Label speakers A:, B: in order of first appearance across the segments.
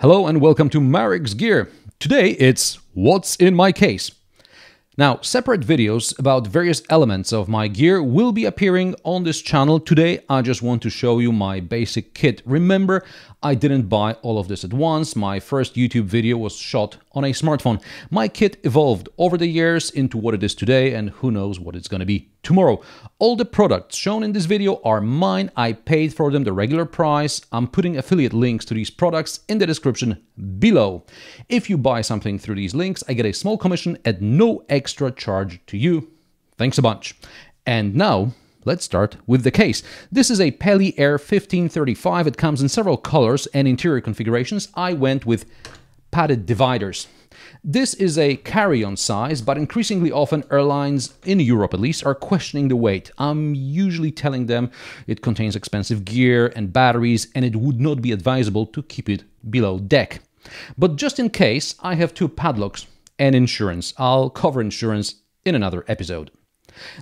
A: Hello and welcome to Marek's Gear. Today it's What's in my case. Now, separate videos about various elements of my gear will be appearing on this channel. Today I just want to show you my basic kit. Remember, I didn't buy all of this at once. My first YouTube video was shot on a smartphone. My kit evolved over the years into what it is today, and who knows what it's going to be tomorrow. All the products shown in this video are mine. I paid for them the regular price. I'm putting affiliate links to these products in the description below. If you buy something through these links, I get a small commission at no extra charge to you. Thanks a bunch. And now, let's start with the case. This is a Peli Air 1535. It comes in several colors and interior configurations. I went with padded dividers. This is a carry-on size, but increasingly often airlines, in Europe at least, are questioning the weight. I'm usually telling them it contains expensive gear and batteries, and it would not be advisable to keep it below deck. But just in case, I have two padlocks and insurance. I'll cover insurance in another episode.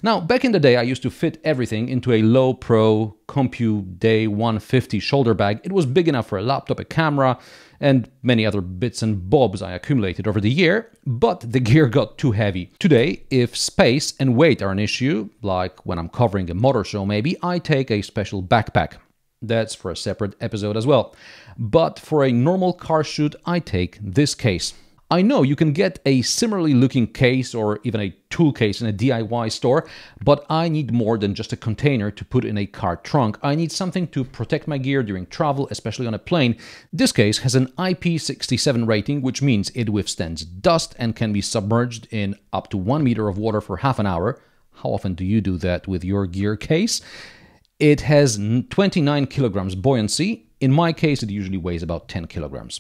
A: Now, back in the day, I used to fit everything into a low pro Compu Day 150 shoulder bag. It was big enough for a laptop, a camera, and many other bits and bobs I accumulated over the year, but the gear got too heavy. Today, if space and weight are an issue, like when I'm covering a motor show maybe, I take a special backpack. That's for a separate episode as well. But for a normal car shoot, I take this case. I know you can get a similarly looking case or even a tool case in a DIY store, but I need more than just a container to put in a car trunk. I need something to protect my gear during travel, especially on a plane. This case has an IP67 rating, which means it withstands dust and can be submerged in up to 1 meter of water for half an hour. How often do you do that with your gear case? It has 29 kilograms buoyancy. In my case, it usually weighs about 10 kilograms.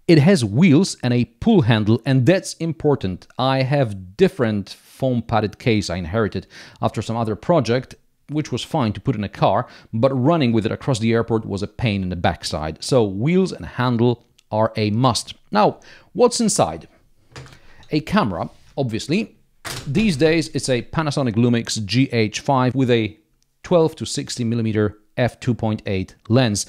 A: It has wheels and a pull handle, and that's important. I have different foam padded case I inherited after some other project, which was fine to put in a car, but running with it across the airport was a pain in the backside. So wheels and handle are a must. Now, what's inside? A camera, obviously. These days, it's a Panasonic Lumix GH5 with a 12 to 60 millimeter f2.8 lens.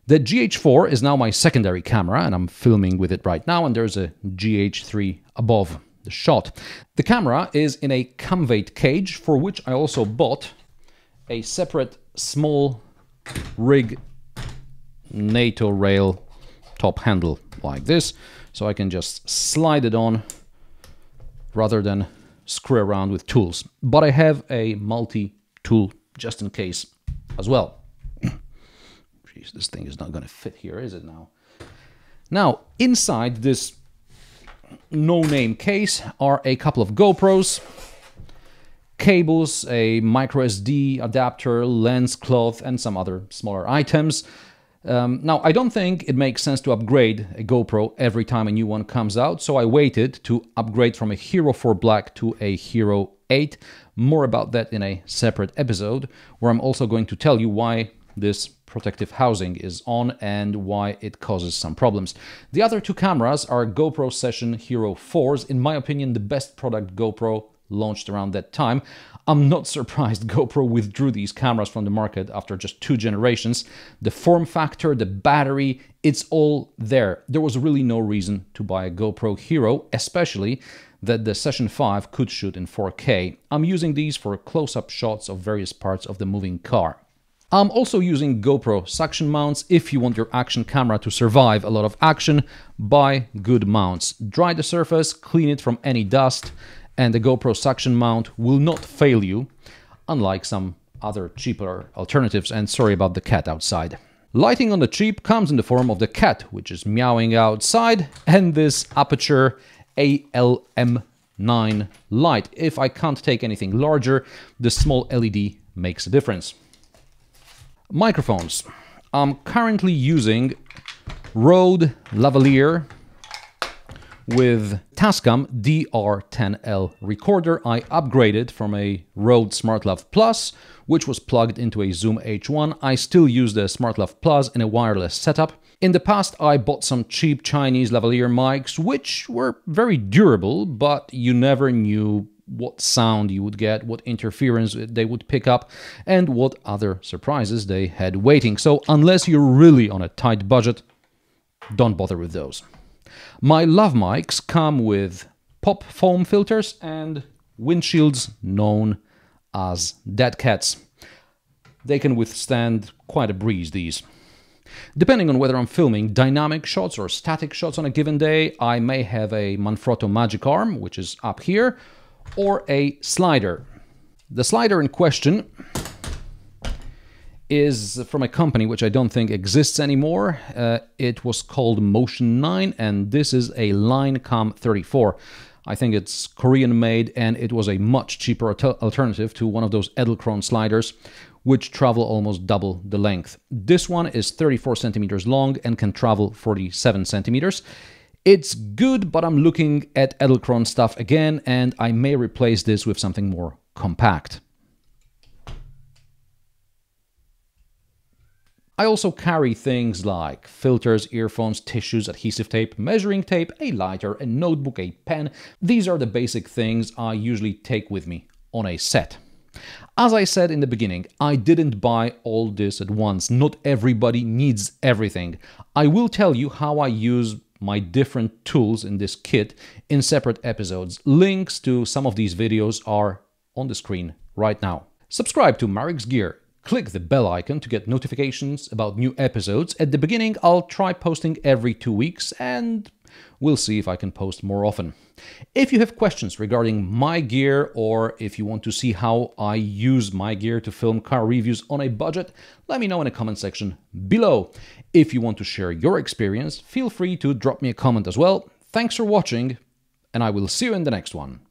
A: The GH4 is now my secondary camera, and I'm filming with it right now, and there's a GH3 above the shot. The camera is in a Camvate cage, for which I also bought a separate small rig NATO rail top handle like this, so I can just slide it on rather than screw around with tools. But I have a multi-tool just in case as well. Jeez, this thing is not going to fit here, is it now? Now, inside this no-name case are a couple of GoPros, cables, a micro SD adapter, lens cloth, and some other smaller items. Now, I don't think it makes sense to upgrade a GoPro every time a new one comes out, so I waited to upgrade from a Hero 4 Black to a Hero 8. More about that in a separate episode, where I'm also going to tell you why this protective housing is on and why it causes some problems. The other two cameras are GoPro Session Hero 4s. In my opinion, the best product GoPro launched around that time. I'm not surprised GoPro withdrew these cameras from the market after just 2 generations. The form factor, the battery, it's all there. There was really no reason to buy a GoPro Hero, especially that the Session 5 could shoot in 4K. I'm using these for close-up shots of various parts of the moving car. I'm also using GoPro suction mounts. If you want your action camera to survive a lot of action, buy good mounts. Dry the surface, clean it from any dust, and the GoPro suction mount will not fail you, unlike some other cheaper alternatives. And sorry about the cat outside. Lighting on the cheap comes in the form of the cat, which is meowing outside, and this Aperture ALM9 light. If I can't take anything larger, the small LED makes a difference. Microphones. I'm currently using Rode lavalier with Tascam DR10L recorder. I upgraded from a Rode SmartLav Plus, which was plugged into a Zoom H1. I still use the SmartLav Plus in a wireless setup. In the past, I bought some cheap Chinese lavalier mics, which were very durable, but you never knew what sound you would get, what interference they would pick up, and what other surprises they had waiting. So unless you're really on a tight budget, don't bother with those. My lav mics come with pop foam filters and windshields known as dead cats. They can withstand quite a breeze, these. Depending on whether I'm filming dynamic shots or static shots on a given day, I may have a Manfrotto Magic Arm, which is up here, or a slider. The slider in question is from a company which I don't think exists anymore. It was called Motion 9, and this is a Linecam 34. I think it's Korean made, and it was a much cheaper alternative to one of those Edelkrone sliders, which travel almost double the length. This one is 34 centimeters long and can travel 47 centimeters. It's good, but I'm looking at Edelkrone stuff again, and I may replace this with something more compact. I also carry things like filters, earphones, tissues, adhesive tape, measuring tape, a lighter, a notebook, a pen. These are the basic things I usually take with me on a set. As I said in the beginning, I didn't buy all this at once. Not everybody needs everything. I will tell you how I use my different tools in this kit in separate episodes. Links to some of these videos are on the screen right now. Subscribe to Marek's Gear. Click the bell icon to get notifications about new episodes. At the beginning, I'll try posting every 2 weeks, and we'll see if I can post more often. If you have questions regarding my gear, or if you want to see how I use my gear to film car reviews on a budget, let me know in the comment section below. If you want to share your experience, feel free to drop me a comment as well. Thanks for watching, and I will see you in the next one.